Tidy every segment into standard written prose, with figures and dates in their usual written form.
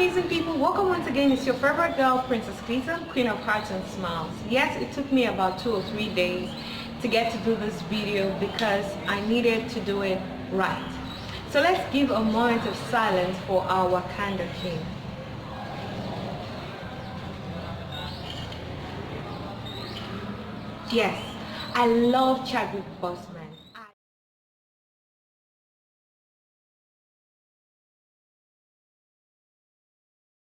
amazing people, welcome once again. It's your favorite girl, Princess Cleason, Queen of Hearts and Smiles. Yes, it took me about 2 or 3 days to get to do this video because I needed to do it right. So let's give a moment of silence for our Wakanda King. Yes, I love Chadwick Boseman.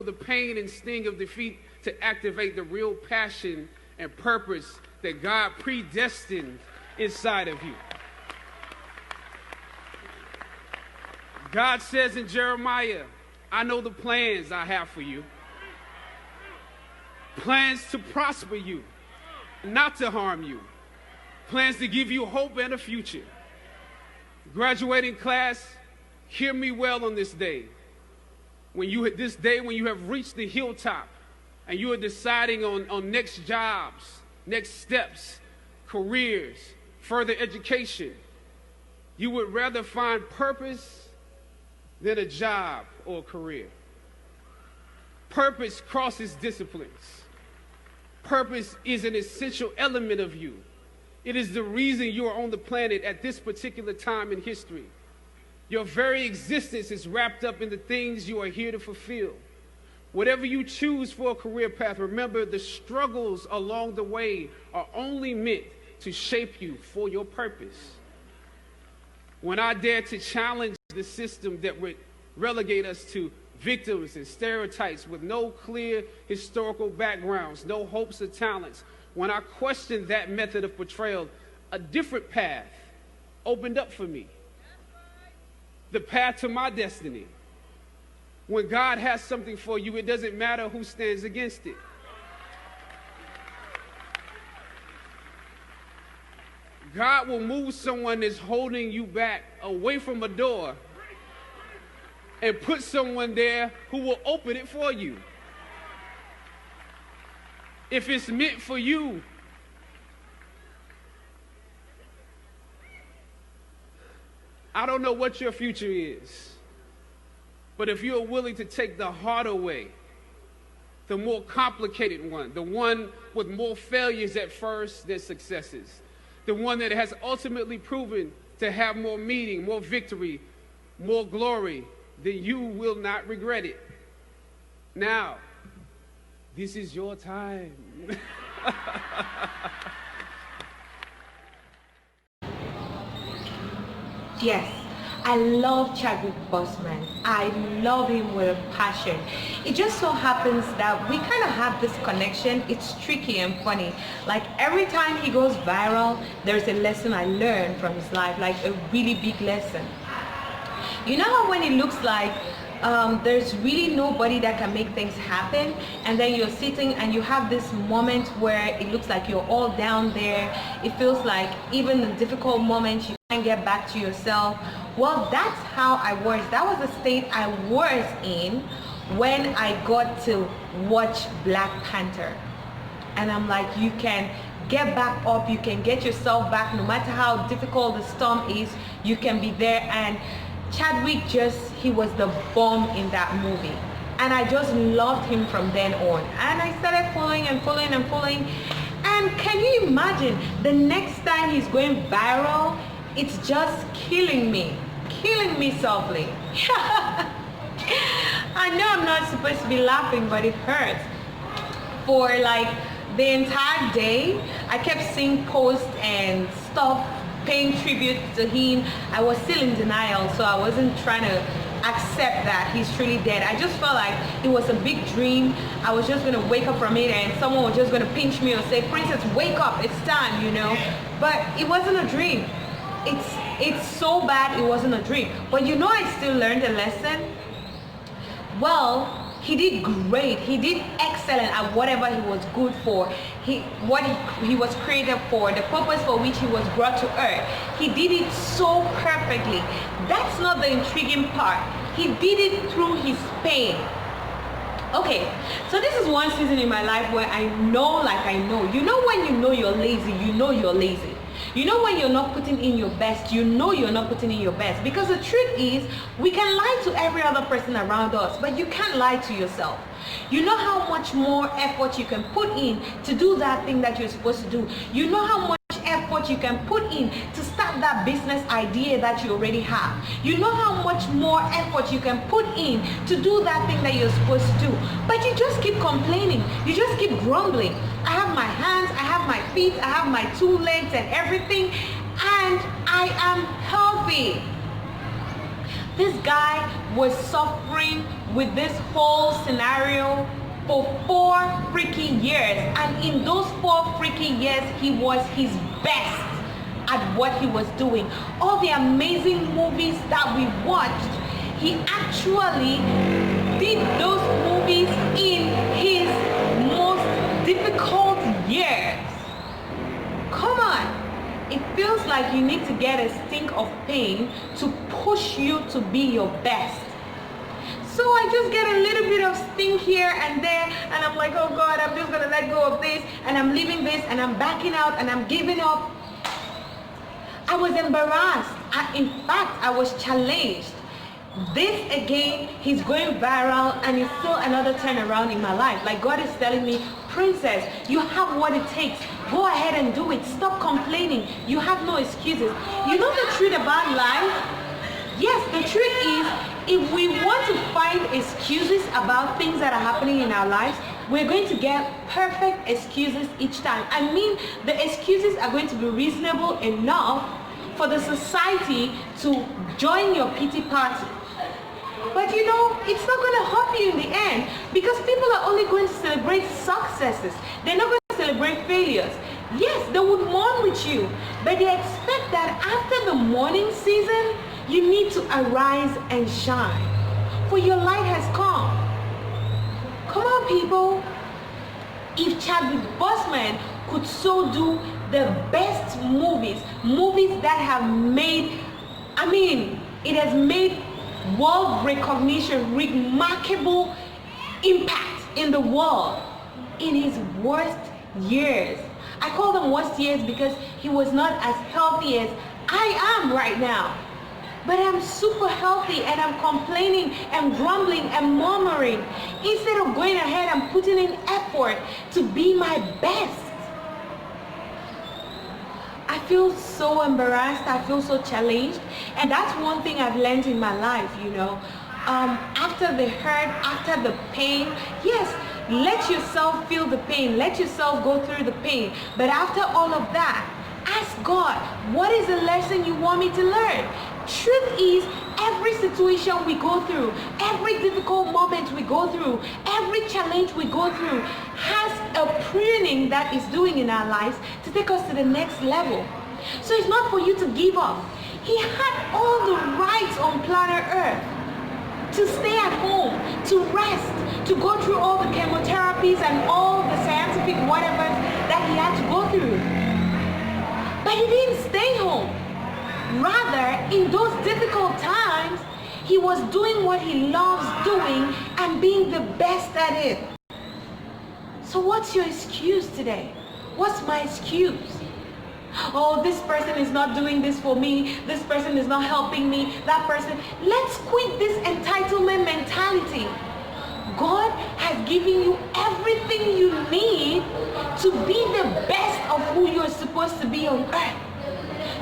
The pain and sting of defeat to activate the real passion and purpose that God predestined inside of you. God says in Jeremiah, I know the plans I have for you. Plans to prosper you, not to harm you. Plans to give you hope and a future. Graduating class, hear me well on this day. When you have reached the hilltop and you are deciding on next jobs, next steps, careers, further education, you would rather find purpose than a job or a career. Purpose crosses disciplines. Purpose is an essential element of you. It is the reason you are on the planet at this particular time in history. Your very existence is wrapped up in the things you are here to fulfill. Whatever you choose for a career path, remember the struggles along the way are only meant to shape you for your purpose. When I dare to challenge the system that would relegate us to victims and stereotypes with no clear historical backgrounds, no hopes or talents, when I questioned that method of portrayal, a different path opened up for me. The path to my destiny. When God has something for you, it doesn't matter who stands against it. God will move someone that's holding you back away from a door and put someone there who will open it for you. If it's meant for you, I don't know what your future is, but if you're willing to take the harder way, the more complicated one, the one with more failures at first than successes, the one that has ultimately proven to have more meaning, more victory, more glory, then you will not regret it. Now, this is your time. Yes, I love Chadwick Boseman. I love him with a passion. It just so happens that we kind of have this connection. It's tricky and funny. Like every time he goes viral, there's a lesson I learned from his life, like a really big lesson. You know how when it looks like there's really nobody that can make things happen, and then you're sitting and you have this moment where it looks like you're all down there. It feels like even in difficult moments you can't get back to yourself. Well, that's how I was. That was the state I was in when I got to watch Black Panther. And I'm like, you can get back up, you can get yourself back, no matter how difficult the storm is, you can be there. And Chadwick he was the bomb in that movie. And I just loved him from then on. And I started following and following and following. And can you imagine the next time he's going viral, it's just killing me softly. I know I'm not supposed to be laughing, but it hurts. For like the entire day, I kept seeing posts and stuff paying tribute to him. I was still in denial, so I wasn't trying to accept that he's truly dead. I just felt like it was a big dream. I was just going to wake up from it and someone was just going to pinch me or say, Princess, wake up, it's time, you know. But it wasn't a dream. It's so bad it wasn't a dream. But you know, I still learned a lesson. Well, he did great. He did excellent at whatever he was good for. What he was created for, the purpose for which he was brought to earth. He did it so perfectly. That's not the intriguing part. He did it through his pain. Okay, so this is one season in my life where I know, like I know. You know when you know you're lazy, you know you're lazy. You know when you're not putting in your best, you know you're not putting in your best. Because the truth is, we can lie to every other person around us, but you can't lie to yourself. You know how much more effort you can put in to do that thing that you're supposed to do. You know how much effort you can put in to start that business idea that you already have. You know how much more effort you can put in to do that thing that you're supposed to do. But you just keep complaining. You just keep grumbling. I have my hands, I have my feet, I have my 2 legs and everything, and I am healthy. This guy was suffering with this whole scenario for 4 freaking years, and in those 4 freaking years he was his best at what he was doing. All the amazing movies that we watched, he actually did those movies in his most difficult years. Come on. It feels like you need to get a stink of pain to push you to be your best. So I just get a little bit of stink here and there, and I'm like, oh God, I'm just gonna let go of this, and I'm leaving this, and I'm backing out, and I'm giving up. I was embarrassed. In fact, I was challenged. This again, he's going viral, and it's still another turnaround in my life. Like God is telling me, princess, you have what it takes. Go ahead and do it. Stop complaining. You have no excuses. You know the truth about life? Yes, the truth is, if we want to find excuses about things that are happening in our lives, we're going to get perfect excuses each time. I mean, the excuses are going to be reasonable enough for the society to join your pity party. But you know, it's not going to help you in the end, because people are only going to celebrate successes. They're not going to celebrate failures. Yes, they would mourn with you, but they expect that after the mourning season, you need to arise and shine, for your light has come. Come on, people. If Chadwick Boseman could so do the best movies that have made, it has made world recognition, remarkable impact in the world in his worst years. I call them worst years because he was not as healthy as I am right now. But I'm super healthy, and I'm complaining and grumbling and murmuring instead of going ahead and putting in effort to be my best. I feel so embarrassed. I feel so challenged. And that's one thing I've learned in my life, you know. After the hurt, after the pain, yes, let yourself feel the pain. Let yourself go through the pain. But after all of that, ask God, what is the lesson you want me to learn? Truth is, every situation we go through, every difficult moment we go through, every challenge we go through has a pruning that is doing in our lives to take us to the next level. So it's not for you to give up. He had all the rights on planet Earth to stay at home, to rest, to go through all the chemotherapies and all the scientific whatever that he had to go through. But he didn't stay home. Rather, in those difficult times, he was doing what he loves doing and being the best at it. So what's your excuse today? What's my excuse? Oh, this person is not doing this for me. This person is not helping me. That person. Let's quit this entitlement mentality. God has given you everything you need to be the best of who you're supposed to be on earth.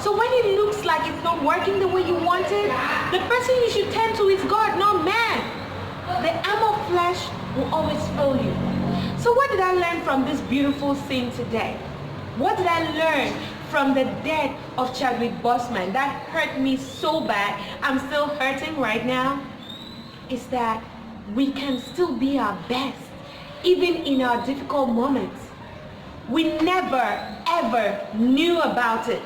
So when it looks like it's not working the way you wanted, the person you should turn to is God, not man. The arm of flesh will always fail you. So what did I learn from this beautiful scene today? What did I learn from the death of Chadwick Boseman that hurt me so bad? I'm still hurting right now. Is that we can still be our best, even in our difficult moments. We never, ever knew about it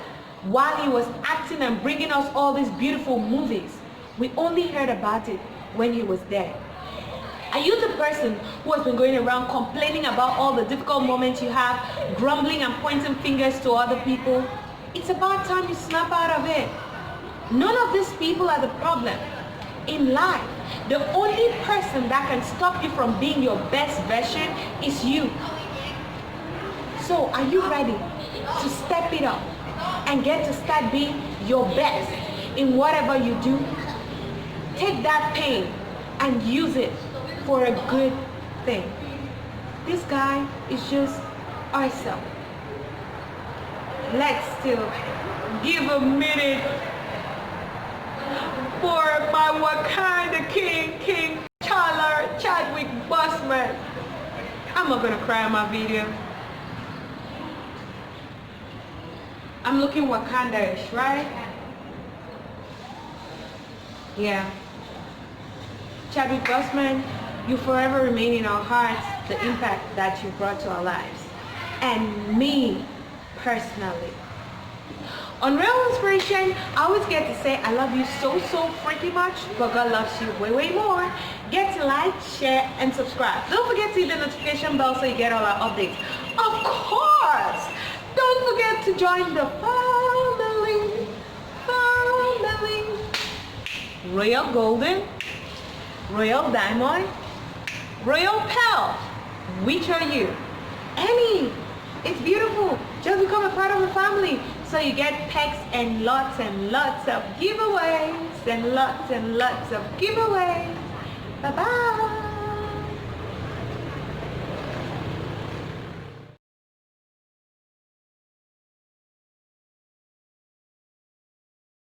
while he was acting and bringing us all these beautiful movies. We only heard about it when he was dead. Are you the person who has been going around complaining about all the difficult moments you have, grumbling and pointing fingers to other people? It's about time you snap out of it. None of these people are the problem. In life, the only person that can stop you from being your best version is you. So are you ready to step it up and get to start being your best in whatever you do, take that pain and use it for a good thing. This guy is just awesome. Let's still give a minute for my Wakanda King, King T'Challa, Chadwick Boseman. I'm not gonna cry in my video. I'm looking Wakanda-ish, right? Yeah. Chadwick Boseman, you forever remain in our hearts, the impact that you brought to our lives. And me, personally. On Real Inspiration, I always get to say I love you so freaking much, but God loves you way more. Get to like, share, and subscribe. Don't forget to hit the notification bell so you get all our updates. Of course! Don't forget to join the family. Royal Golden, Royal Diamond, Royal Pearl. Which are you? Any. It's beautiful. Just become a part of the family. So you get packs and lots of giveaways and lots of giveaways. Bye-bye.